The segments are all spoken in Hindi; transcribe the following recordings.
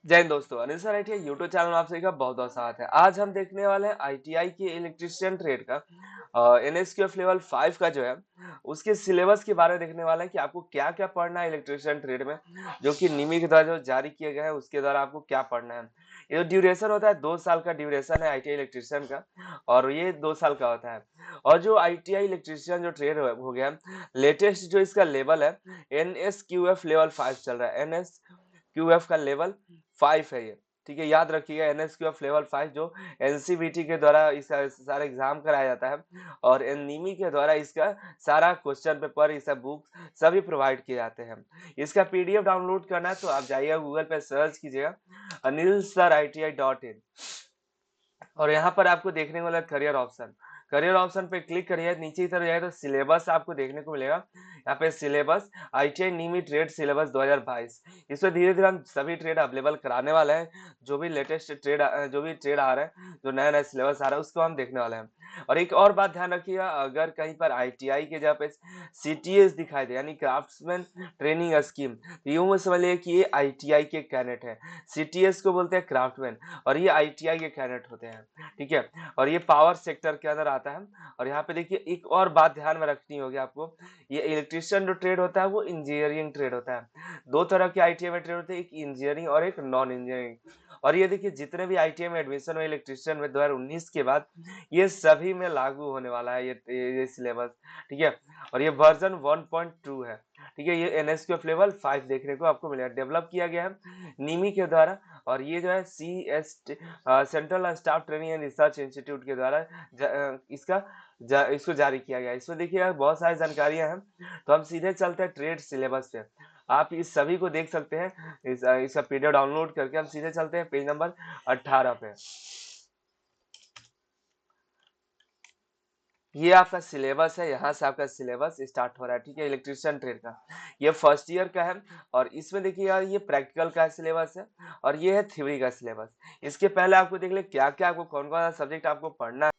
जय हिंद दोस्तों, Anil sir ITI YouTube channel में आप सभी का बहुत-बहुत स्वागत है। आज हम देखने वाले हैं आईटीआई के इलेक्ट्रीशियन ट्रेड का एनएसक्यूएफ लेवल 5 का जो है, उसके सिलेबस के बारे में देखने वाले हैं कि आपको क्या-क्या पढ़ना है इलेक्ट्रीशियन ट्रेड में, जो कि निमी के द्वारा जो जारी किए गए हैं, उसके द्वारा आपको क्या पढ़ना है। ये जो ड्यूरेशन होता है 2 साल का ड्यूरेशन है आईटीआई इलेक्ट्रीशियन का और ये 2 साल का होता है। और जो आईटीआई इलेक्ट्रीशियन जो ट्रेड हो गया, लेटेस्ट जो इसका लेवल है एनएसक्यूएफ लेवल 5 चल रहा है। एनएसक्यूएफ का लेवल 5 है ये, ठीक है? याद रखिएगा एनएसक्यूएफ लेवल 5 जो एनसीवीटी के द्वारा इसका सारा एग्ज़ाम कराया जाता है और एननीमी के द्वारा इसका सारा क्वेश्चन पेपर, ये सब बुक सभी प्रोवाइड किए जाते हैं। इसका पीडीएफ डाउनलोड करना है तो आप जाइएगा गूगल पे सर्च कीजिएगा anilsariti.in और यहाँ पर आपको देखने को मिलेगा करियर ऑप्शन। करियर ऑप्शन पे क्लिक करिए, नीचे की तरफ जाइए तो सिलेबस आपको देखने को मिलेगा। यहाँ पे सिलेबस आईटीआई नीमी ट्रेड सिलेबस 2022। इसमें धीरे-धीरे हम सभी ट्रेड अवेलेबल कराने वाले हैं। जो भी लेटेस्ट ट्रेड जो भी ट्रेड आ रहे हैं, जो नया-नया सिलेबस आ रहा है उसको हम देखने वाले हैं। और एक और बात ध्यान रखिएगा, अगर कहीं पर आईटीआई के जगह पे सीटीएस दिखाई दे यानी क्राफ्ट्समैन ट्रेनिंग स्कीम, तो यूँ समझ लीजिए कि ये आईटीआई के कैडेट हैं। सीटीएस को बोलते हैं क्राफ्टमैन और ये आईटीआई के कैडेट होते हैं, ठीक है? और ये पावर सेक्टर के अंदर आता है। और यहाँ पे देखिए एक और बात ध्यान में रखनी होगी आपको, ये इलेक्ट्रीशियन जो ट्रेड होता है वो इंजीनियरिंग ट्रेड होता है। 2 तरह के आईटीआई में ट्रेड होते हैं, एक इंजीनियरिंग और एक नॉन इंजीनियरिंग। और ये देखिए जितने भी आईटीआई में एडमिशन हुए इलेक्ट्रीशियन में 2019 के बाद, ये सभी में लागू होने वाला है ये सिलेबस, ठीक है? और ये वर्जन 1.2 है, ठीक है? ये एनएसक्यूएफ लेवल 5 देखने को आपको मिलेगा, डेवलप किया गया है निमी के द्वारा। और ये जो है CST central staff training and research institute के द्वारा इसको जारी किया गया है। इसमें देखिए बहुत सारी जानकारियां हैं, तो हम सीधे चलते हैं ट्रेड सिलेबस पे। आप इस सभी को देख सकते हैं, इसका पीडीएफ डाउनलोड करके हम सीधे चलते हैं पेज नंबर 18 पे। ये आपका सिलेबस है, यहाँ से आपका सिलेबस स्टार्ट हो रहा है, ठीक है? इलेक्ट्रीशियन ट्रेड का ये फर्स्ट ईयर का है और इसमें देखिए यार ये प्रैक्टिकल का सिलेबस है और ये है थ्योरी का सिलेबस। इसके पहले आपको देख ले क्या क्या आपको कौन कौन सा सब्जेक्ट आपको पढ़ना है।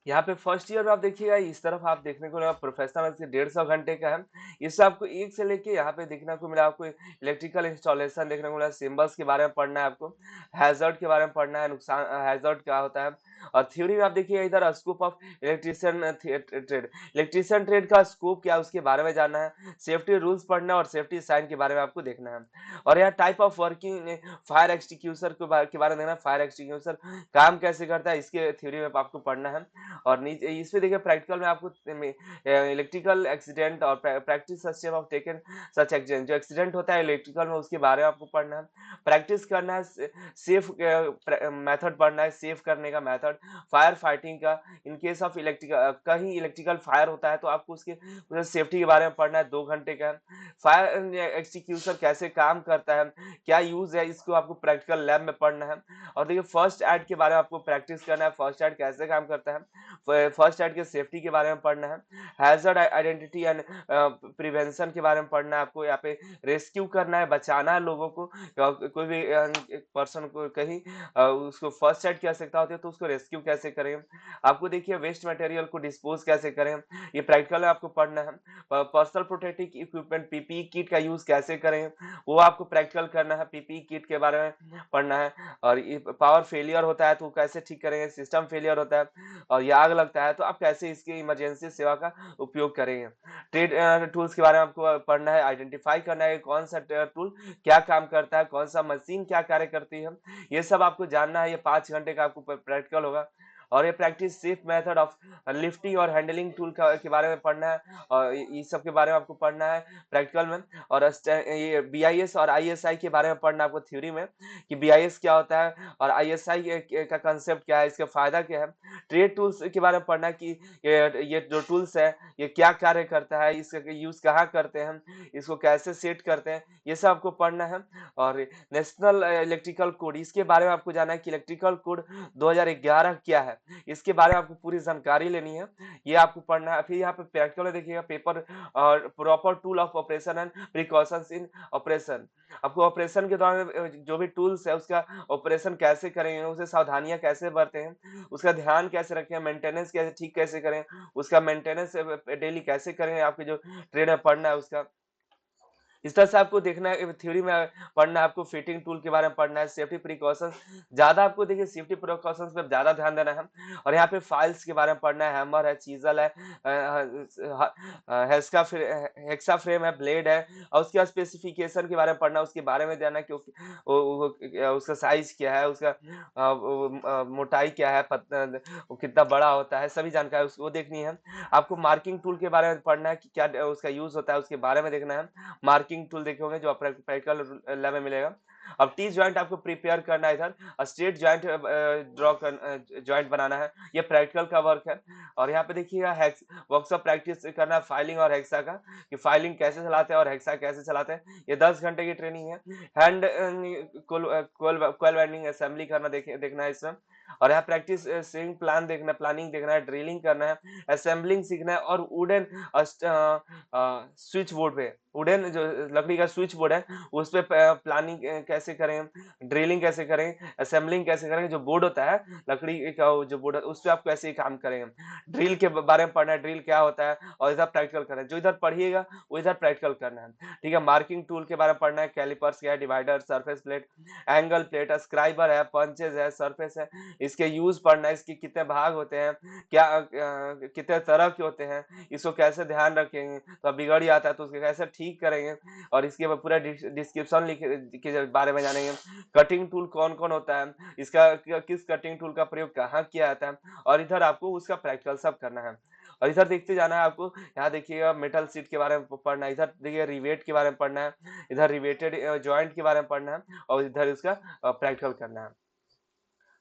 यहाँ पे फर्स्ट ईयर में आप देखिएगा इस तरफ आप देखने को मिलेगा प्रोफेशनल से 150 घंटे का है। इससे आपको 1 से लेके यहाँ पे देखने को मिला आपको इलेक्ट्रिकल इंस्टॉलेशन देखने को मिला, सिंबल्स के बारे में पढ़ना है आपको, हैज़र्ड के बारे में पढ़ना है, नुकसान हैज़र्ड क्या होता है। और थ्योरी में आप देखिए इधर scope of electrician trade, electrician trade का स्कोप क्या है उसके बारे में जानना है, सेफ्टी रूल्स पढ़ना है और सेफ्टी साइन के बारे में आपको देखना है। और यहाँ type of working fire extinguisher के बारे में देखना है, फायर एक्सटिंग्विशर काम कैसे करता है इसके थ्योरी में आपको पढ़ना है। और नीचे इसमें देखिए प्रैक्टिकल में आपको इलेक्ट्रिकल एक्सीडेंट और practice system of taken such accident, जो एक्सीडेंट होता है इलेक्ट्रिकल में उसके बारे में आपको पढ़ना है, प्रैक्टिस करना है, सेफ मेथड पढ़ना है, सेफ करने का मेथड, फायर फाइटिंग का इन केस ऑफ इलेक्ट्रिकल कहीं इलेक्ट्रिकल फायर होता है तो आपको उसके सेफ्टी के बारे में पढ़ना है, 2 घंटे का। फायर एक्सटिंग्विशर कैसे काम करता है, क्या यूज है, इसको आपको प्रैक्टिकल लैब में पढ़ना है। और देखिए फर्स्ट एड के बारे में आपको प्रैक्टिस करना है, फर्स्ट एड कैसे काम करता है, फर्स्ट एड के सेफ्टी के बारे में पढ़ना है, हैजर्ड आइडेंटिटी एंड प्रिवेंशन के बारे में पढ़ना है आपको, यहाँ पे रेस्क्यू करना है, बचाना है लोगों को, कोई भी पर्सन को कहीं उसको फर्स्ट एड की आवश्यकता होती है तो उसको रेस्क्यू कैसे करें। आपको देखिए वेस्ट मटेरियल को डिस्पोज कैसे करें, ये प्रैक्टिकल में आपको पढ़ना है। Personal protective equipment PPE kit का यूज कैसे करें वो आपको प्रैक्टिकल करना है, पीपीई किट के बारे में पढ़ना है। और पावर फेलियर होता है तो कैसे ठीक करेंगे, सिस्टम फेलियर होता है और ये आग लगता है तो आप कैसे इसकी इमरजेंसी सेवा का उपयोग करेंगे। ट्रेड टूल्स के बारे में आपको पढ़ना है, आइडेंटिफाई करना है कौन सा टूल क्या काम करता है, कौन सा मशीन क्या कार्य करती है, ये सब आपको जानना है। ये 5 घंटे का आपको प्रैक्टिकल होगा। और ये practice safe method of lifting और हैंडलिंग टूल के बारे में पढ़ना है और इस सब के बारे में आपको पढ़ना है प्रैक्टिकल में। और ये बीआईएस और आईएसआई के बारे में पढ़ना है आपको थ्योरी में कि बीआईएस क्या होता है और आईएसआई का कंसेप्ट क्या है, इसका फायदा क्या है। ट्रेड टूल्स के बारे में पढ़ना कि ये जो टूल्स है ये क्या कार्य करता है, इसका यूज कहाँ करते हैं, इसको कैसे सेट करते हैं, ये सब आपको पढ़ना है। और नेशनल इलेक्ट्रिकल कोड इसके बारे में आपको जानना है कि इलेक्ट्रिकल कोड 2011 क्या है, इसके बारे में आपको पूरी जानकारी लेनी है, ये आपको पढ़ना है। फिर यहाँ पे प्रैक्टिकल में देखिएगा पेपर और proper tool of operation and precautions in operation, आपको ऑपरेशन के दौरान जो भी टूल्स है उसका ऑपरेशन कैसे करें, उसे सावधानियां कैसे बरतें हैं, उसका ध्यान कैसे रखें, मेंटेनेंस कैसे ठीक कैसे करें, उसका मेंटेनेंस डेली कैसे करें, आपके जो ट्रेड में पढ़ना है उसका। इस तरह से आपको देखना है, थ्योरी में पढ़ना है, आपको फिटिंग टूल के बारे में पढ़ना है, सेफ्टी प्रिकॉशंस ज़्यादा आपको देखिए सेफ्टी प्रिकॉशंस पे ज़्यादा ध्यान देना है। और यहाँ पे फाइल्स के बारे में पढ़ना है, हैमर है, चीज़ल है, हेक्सा फ्रेम है, ब्लेड है, और उसके बाद स्पेसिफिकेशन के बारे में पढ़ना है, उसके बारे में जानना है कि उसका साइज क्या है, उसका मोटाई क्या है, वो कितना बड़ा होता है, सभी जानकारी उसको देखनी है। आपको मार्किंग टूल के बारे में पढ़ना है कि क्या उसका यूज होता है, उसके बारे में देखना है। मार्किंग टूल देखे होंगे जो प्रैक्टिकल लैब में मिलेगा। अब टी जॉइंट आपको प्रिपेयर करना है, इधर स्ट्रेट जॉइंट ड्रॉ कर जॉइंट बनाना है, ये प्रैक्टिकल का वर्क है। और यहाँ पे देखिएगा हेक्स वर्कशॉप प्रैक्टिस करना है फाइलिंग और हेक्सा का, कि फाइलिंग कैसे चलाते हैं और हेक्सा कैसे चलाते हैं, ये 10 घंटे की ट्रेनिंग है। हैंड कोयल वाइंडिंग असेंबली करना देखना है इसमें। और यहाँ प्रैक्टिस स्विंग प्लानिंग देखना है, ड्रिलिंग करना है, असेंबलिंग सीखना है, और वुडन स्विच बोर्ड पे, वुडन जो लकड़ी का स्विच बोर्ड है उस पे प्लानिंग कैसे करें, ड्रिलिंग कैसे करें, असेंबलिंग कैसे करें, जो बोर्ड होता है लकड़ी का जो बोर्ड है उस पे आप कैसे काम करेंगे, ड्रिल के बारे में पढ़ना है, ड्रिल क्या होता है, और इधर प्रैक्टिकल करना है, जो इधर पढ़िएगा वो इधर प्रैक्टिकल करना है। ठीक है, मार्किंग टूल के बारे में पढ़ना है, कैलिपर्स क्या है, divider, surface plate, angle plate, scriber है, पंचेज है, सरफेस है, इसके यूज पढ़ना है, इसके कितने भाग होते हैं, क्या कितने तरह के होते हैं, इसको कैसे ध्यान रखेंगे, तो बिगड़ जाता है तो उसको कैसे ठीक करेंगे, और इसके पूरा डिस्क्रिप्शन लिख के बारे में जानेंगे। कटिंग टूल कौन कौन होता है, इसका किस कटिंग टूल का प्रयोग कहाँ किया जाता है, और इधर आपको उसका प्रैक्टिकल सब करना है। और इधर देखते जाना है आपको, यहाँ देखिएगा मेटल सीट के बारे में पढ़ना है, इधर देखिए रिवेट के बारे में पढ़ना है, इधर रिवेटेड जॉइंट के बारे में पढ़ना है, और इधर इसका प्रैक्टिकल करना है।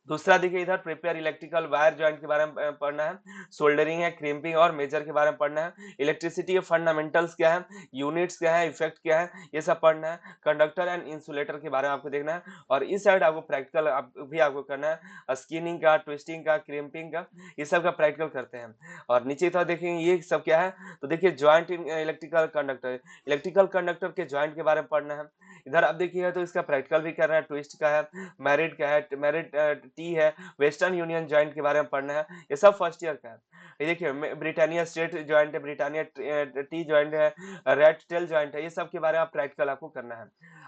दूसरा देखिए इधर प्रिपेयर इलेक्ट्रिकल वायर जॉइंट के बारे में पढ़ना है, सोल्डरिंग है, क्रिम्पिंग और मेजर के बारे में पढ़ना है, इलेक्ट्रिसिटी के फंडामेंटल्स क्या है, यूनिट्स क्या है, इफेक्ट क्या है, ये सब पढ़ना है, कंडक्टर एंड इंसुलेटर के बारे में आपको देखना है। और इस साइड आपको प्रैक्टिकल भी आपको करना है, स्किनिंग का, ट्विस्टिंग का, क्रिम्पिंग का, ये सब का प्रैक्टिकल करते हैं। और नीचे तो देखेंगे ये सब क्या है, तो देखिए ज्वाइंट इन इलेक्ट्रिकल कंडक्टर के ज्वाइंट के बारे में पढ़ना है। इधर आप देखिएगा तो इसका प्रैक्टिकल भी करना है, ट्विस्ट का है, मेरिट का है, मेरिट टी है, वेस्टर्न यूनियन जॉइंट के बारे में पढ़ना है, ये सब फर्स्ट ईयर का है। ये देखिए ब्रिटानिया स्टेट जॉइंट है, ब्रिटानिया टी जॉइंट है, रेड टेल जॉइंट है, ये सब के बारे में आप प्रैक्टिकल आपको करना है।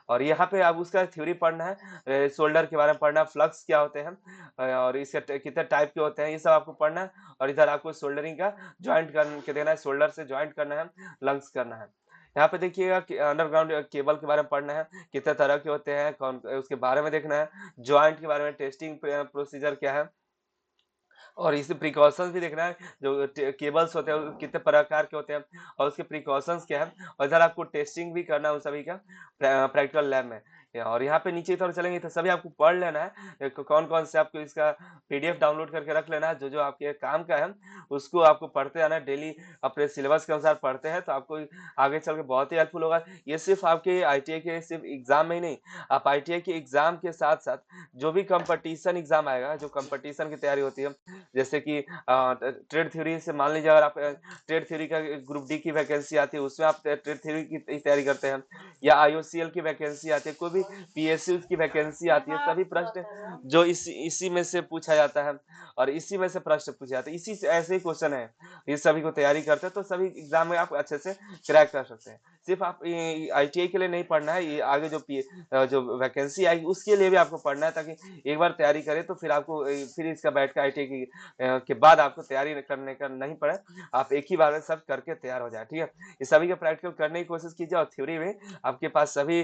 और यहाँ पे आप उसका थ्योरी पढ़ना है, शोल्डर के बारे में पढ़ना है, फ्लक्स क्या होते हैं, और इसके कितने टाइप के होते हैं, ये सब आपको पढ़ना है। और इधर आपको शोल्डरिंग का ज्वाइंट करके देना है, शोल्डर से ज्वाइंट करना है, लंग्स करना है। यहाँ पे देखिएगा कि अंडरग्राउंड केबल के बारे में पढ़ना है, कितने तरह के होते हैं, कौन उसके बारे में देखना है, ज्वाइंट के बारे में, टेस्टिंग प्रोसीजर क्या है, और इसे प्रिकॉशंस भी देखना है, जो केबल्स होते हैं वो कितने प्रकार के होते हैं, और उसके प्रिकॉशंस क्या है, और इधर आपको टेस्टिंग भी करना है उन सभी का प्रैक्टिकल लैब में। और यहाँ पे नीचे की तरफ चलेंगे तो सभी आपको पढ़ लेना है, कौन कौन से आपको इसका पीडीएफ डाउनलोड करके रख लेना है, जो जो आपके काम का है उसको आपको पढ़ते जाना है डेली, अपने सिलेबस के अनुसार पढ़ते हैं तो आपको आगे चल के बहुत ही हेल्पफुल होगा। ये सिर्फ आपके आईटीआई के सिर्फ एग्जाम में ही नहीं, आप आईटीआई के एग्जाम के साथ साथ जो भी कंपटीशन एग्जाम आएगा, जो कंपटीशन की तैयारी होती है, जैसे कि ट्रेड थ्योरी से मान लीजिए, अगर आप ट्रेड थ्योरी का ग्रुप डी की वैकेंसी आती है उसमें आप ट्रेड थ्योरी की तैयारी करते हैं, या आईओसीएल की वैकेंसी आती है, कोई भी पीएसयू की वैकेंसी आती है, सभी प्रश्न जो इसी में से पूछा जाता है, और इसी में से प्रश्न पूछे जाते हैं, इसी से ऐसे ही क्वेश्चन है, ये सभी को तैयारी करते हैं तो सभी एग्जाम में आप अच्छे से क्रैक कर सकते हैं। सिर्फ आप आईटीआई के लिए नहीं पढ़ना है, ये आगे जो वैकेंसी आएगी उसके लिए भी आपको पढ़ना है, ताकि एक बार तैयारी करें तो फिर आपको फिर इसका बैठ कर आईटीआई की के बाद आपको तैयारी करने का नहीं पड़े, आप एक ही बार में सब करके तैयार हो जाए। ठीक है, ये सभी का प्रैक्टिकल करने की कोशिश कीजिए, और थ्योरी में आपके पास सभी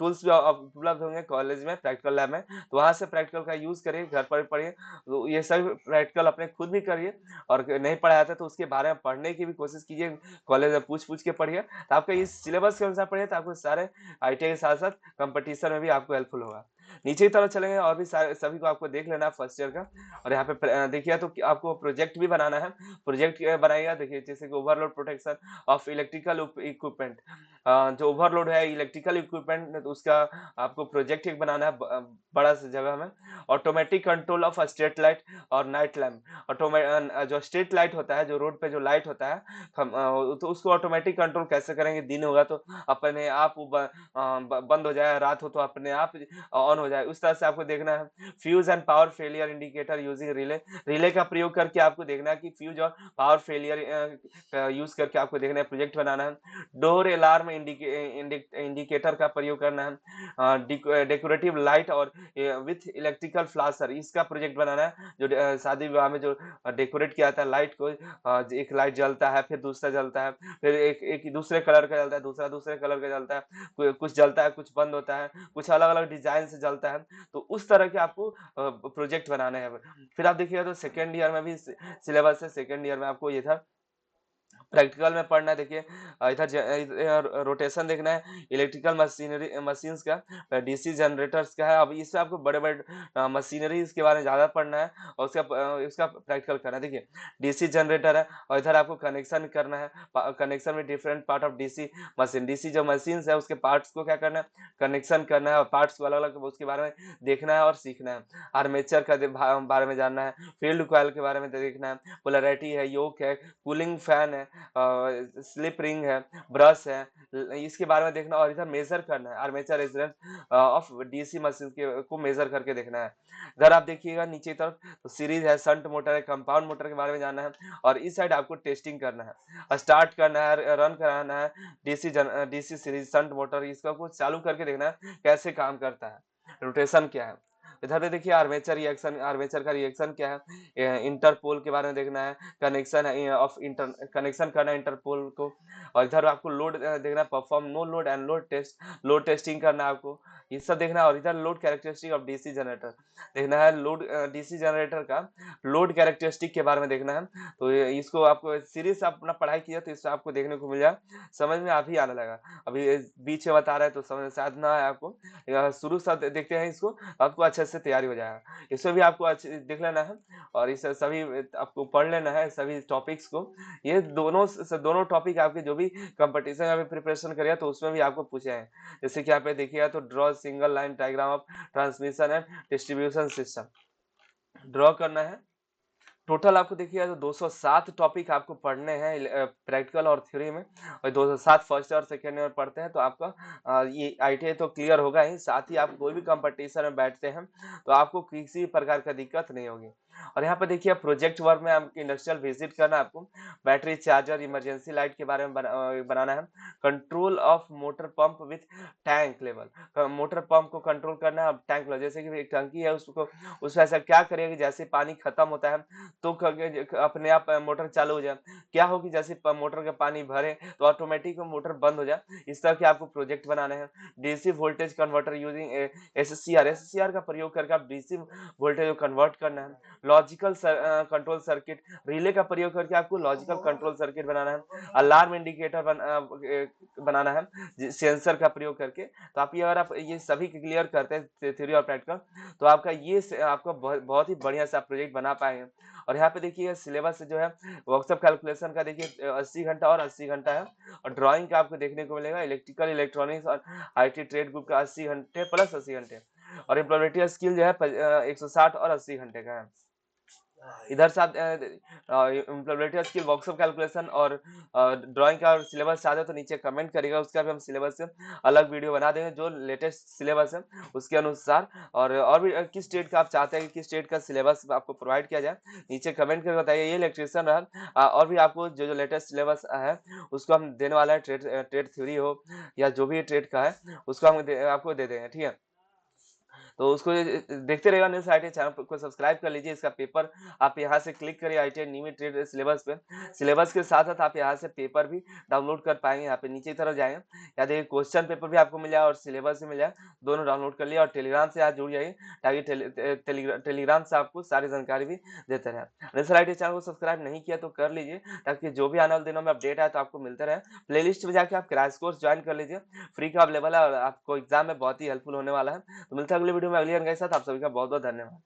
टूल्स भी उपलब्ध होंगे कॉलेज में, प्रैक्टिकल लैब में, तो वहां से प्रैक्टिकल का यूज करिए, घर पर पढ़िए, तो ये सभी प्रैक्टिकल अपने खुद भी करिए, और नहीं पढ़ाया था तो उसके बारे में पढ़ने की भी कोशिश कीजिए, कॉलेज में पूछ पूछ के पढ़िए, तो आपका इस सिलेबस के अनुसार पढ़िए, तो आपको सारे आईटीआई के साथ साथ कंपटीशन में भी आपको हेल्पफुल होगा। नीचे की तरफ चलेंगे और भी सारे सभी को आपको देख लेना है फर्स्ट ईयर का। और यहाँ पे देखिए तो आपको प्रोजेक्ट भी बनाना है, प्रोजेक्ट बनाइएगा, देखिए जैसे कि overload protection of electrical equipment, जो ओवरलोड है इलेक्ट्रिकल इक्विपमेंट उसका आपको प्रोजेक्ट एक बनाना है बड़ा सा जगह में। Automatic control of street light और नाइट लैम्प, जो स्ट्रीट लाइट होता है, जो रोड पे जो लाइट होता है, तो उसको ऑटोमेटिक कंट्रोल कैसे करेंगे, दिन होगा तो अपने आप बंद हो जाए, रात हो तो अपने आप ऑन हो जाए, उस तरह से आपको देखना है। Fuse and power failure indicator using relay, relay का प्रयोग करके आपको देखना है कि फ्यूज और पावर फेलियर यूज करके आपको देखना है, प्रोजेक्ट बनाना है। डोर अलार्म इंडिकेटर का प्रयोग करना है। डेकोरेटिव लाइट और विथ इलेक्ट्रिकल फ्लाशर, इसका प्रोजेक्ट बनाना है। जो शादी विवाह में जो डेकोरेट किया जाता है लाइट को, एक लाइट जलता है, फिर दूसरा जलता है, फिर एक दूसरे कलर का जलता है, दूसरा दूसरे कलर का जलता है, कुछ जलता है, कुछ बंद होता है, कुछ अलग अलग डिजाइन से जलता है। तो उस तरह के आपको प्रोजेक्ट बनाने हैं। फिर आप देखिएगा तो सेकेंड ईयर में भी सिलेबस है। सेकेंड ईयर में आपको ये था प्रैक्टिकल में पढ़ना है। देखिए इधर रोटेशन देखना है, इलेक्ट्रिकल मशीनरी मशीन्स का, डीसी जनरेटर्स का है। अब इसमें आपको बड़े बड़े मशीनरीज के बारे में ज्यादा पढ़ना है और उसका प्रैक्टिकल करना है। देखिए डीसी जनरेटर है और इधर आपको कनेक्शन करना है, कनेक्शन में different part of DC machine, DC जो मशीन है उसके पार्ट्स को क्या करना है, कनेक्शन करना है और पार्ट्स को अलग अलग उसके बारे में देखना है और सीखना है। आर्मेचर का बारे में जानना है, फील्ड कॉइल के बारे में देखना है, पोलैरिटी है, योक है, कूलिंग फैन है, स्लिप रिंग है, ब्रश है, इसके बारे में देखना। और इधर मेजर करना है, armature resistance of DC machine के को मेजर करके देखना है। इधर आप देखिएगा नीचे तरफ तो सीरीज है, शंट मोटर है, कंपाउंड मोटर के बारे में जानना है। और इस साइड आपको टेस्टिंग करना है, स्टार्ट करना है, रन कराना है, डीसी सीरीज शंट मोटर, इसका कुछ चालू करके देखना है कैसे काम करता है, रोटेशन क्या है। इधर पे देखिए आर्मेचर रिएक्शन, आर्मेचर का रिएक्शन क्या है, इंटरपोल के बारे में देखना है, कनेक्शन है ऑफ इंटर, कनेक्शन करना है इंटरपोल को। और इधर आपको लोड देखना है, perform no load and load test, load testing करना है आपको, ये सब देखना है। और इधर load characteristic of DC generator देखना है, लोड डीसी जनरेटर का लोड कैरेक्टरिस्टिक के बारे में देखना है। तो इसको आपको सीरीज से अपना पढ़ाई किया तो इससे आपको देखने को मिल जाए, समझ में आप ही आने लगा। अभी बीच में बता रहा है तो समझ शायद ना आए आपको, शुरू से देखते हैं इसको, आपको अच्छे से तैयारी हो जाएगा। इसमें भी आपको अच्छे देख लेना है और इस सभी आपको पढ़ लेना है सभी टॉपिक्स को। ये दोनों टॉपिक आपके जो भी कंपटीशन में प्रिपरेशन करिए तो उसमें भी आपको पूछे हैं। जैसे कि यहाँ पे देखिएगा तो draw single line diagram of transmission and distribution system draw करना है। टोटल आपको देखिए तो 207 टॉपिक आपको पढ़ने हैं प्रैक्टिकल और थ्योरी में, और 207 फर्स्ट और सेकेंड ईयर पढ़ते हैं तो आपका ये आईटीआई तो क्लियर होगा ही, साथ ही आप कोई भी कंपटीशन में बैठते हैं तो आपको किसी प्रकार का दिक्कत नहीं होगी। और यहाँ पे देखिए प्रोजेक्ट वर्क में आपको इंडस्ट्रियल विजिट करना, आपको बैटरी चार्जर, इमरजेंसी लाइट के बारे में बनाना है, control of motor pump with tank level, motor pump को कंट्रोल करना है। टैंक लेवल जैसे कि एक टंकी है उसको, उसमें ऐसा क्या करेगा कि जैसे पानी खत्म होता है तो अपने आप मोटर चालू हो जाए, क्या हो कि जैसे मोटर का पानी भरे तो ऑटोमेटिक मोटर बंद हो जाए, इस तरह के आपको प्रोजेक्ट बनाने हैं। DC voltage converter using SCR, SCR का प्रयोग करके आप डीसी वोल्टेज को कन्वर्ट करना है। लॉजिकल कंट्रोल सर्किट, रिले का प्रयोग करके आपको लॉजिकल कंट्रोल सर्किट बनाना है। अलार्म इंडिकेटर बनाना है सेंसर का प्रयोग करके। तो आप ये अगर आप ये सभी क्लियर करते हैं थ्योरी और प्रैक्टिकल तो आपका ये आपका बहुत ही बढ़िया से आप प्रोजेक्ट बना पाएंगे। और यहाँ पे देखिए सिलेबस जो है वर्कशॉप कैलकुलेशन का देखिए 80 घंटा और 80 घंटा है। और ड्राइंग का आपको देखने को मिलेगा इलेक्ट्रिकल इलेक्ट्रॉनिक्स और आईटी ट्रेड ग्रुप का 80 घंटे प्लस 80 घंटे। और इम्प्लीमेंटेशन स्किल जो है 160 और 80 घंटे का है। इधर साथ इम्प्लीमेंटेशन स्किल वर्कशॉप कैलकुलेशन और ड्राइंग का सिलेबस चाहते हो तो नीचे कमेंट करिएगा, उसका भी हम सिलेबस से अलग वीडियो बना देंगे जो लेटेस्ट सिलेबस है उसके अनुसार। और भी किस स्टेट का आप चाहते हैं कि किस स्टेट का सिलेबस आपको प्रोवाइड किया जाए नीचे कमेंट करके बताइए। ये इलेक्ट्रिशियन रहा और भी आपको जो जो लेटेस्ट सिलेबस है उसको हम देने वाला है, ट्रेड थ्योरी हो या जो भी ट्रेड का है उसको हम आपको दे देंगे, ठीक है। तो उसको देखते रहेगा न्यूज आईटी चैनल को सब्सक्राइब कर लीजिए। इसका पेपर आप यहाँ से क्लिक करिए आईटी न्यू ट्रेड सिलेबस पे, सिलेबस के साथ साथ आप यहाँ से पेपर भी डाउनलोड कर पाएंगे। यहाँ पे नीचे की तरफ जाएंगे, यहाँ देखिए क्वेश्चन पेपर भी आपको मिल जाए और सिलेबस भी मिल जाए, दोनों डाउनलोड कर लिए। और टेलीग्राम से आज जुड़ जाइए ताकि टेलीग्राम से आपको सारी जानकारी भी देते रहे। न्यूज आईटी चैनल को सब्सक्राइब नहीं किया तो कर लीजिए ताकि जो भी आने वाले दिनों में अपडेट आए तो आपको मिलते रहे। प्लेलिस्ट में जाके आप क्रैश कोर्स ज्वाइन कर लीजिए, फ्री का अवेलेबल है और आपको एग्जाम में बहुत ही हेल्पफुल होने वाला है। तो मिलता है अगले वीडियो में अगली जानकारी के साथ। आप सभी का बहुत बहुत धन्यवाद।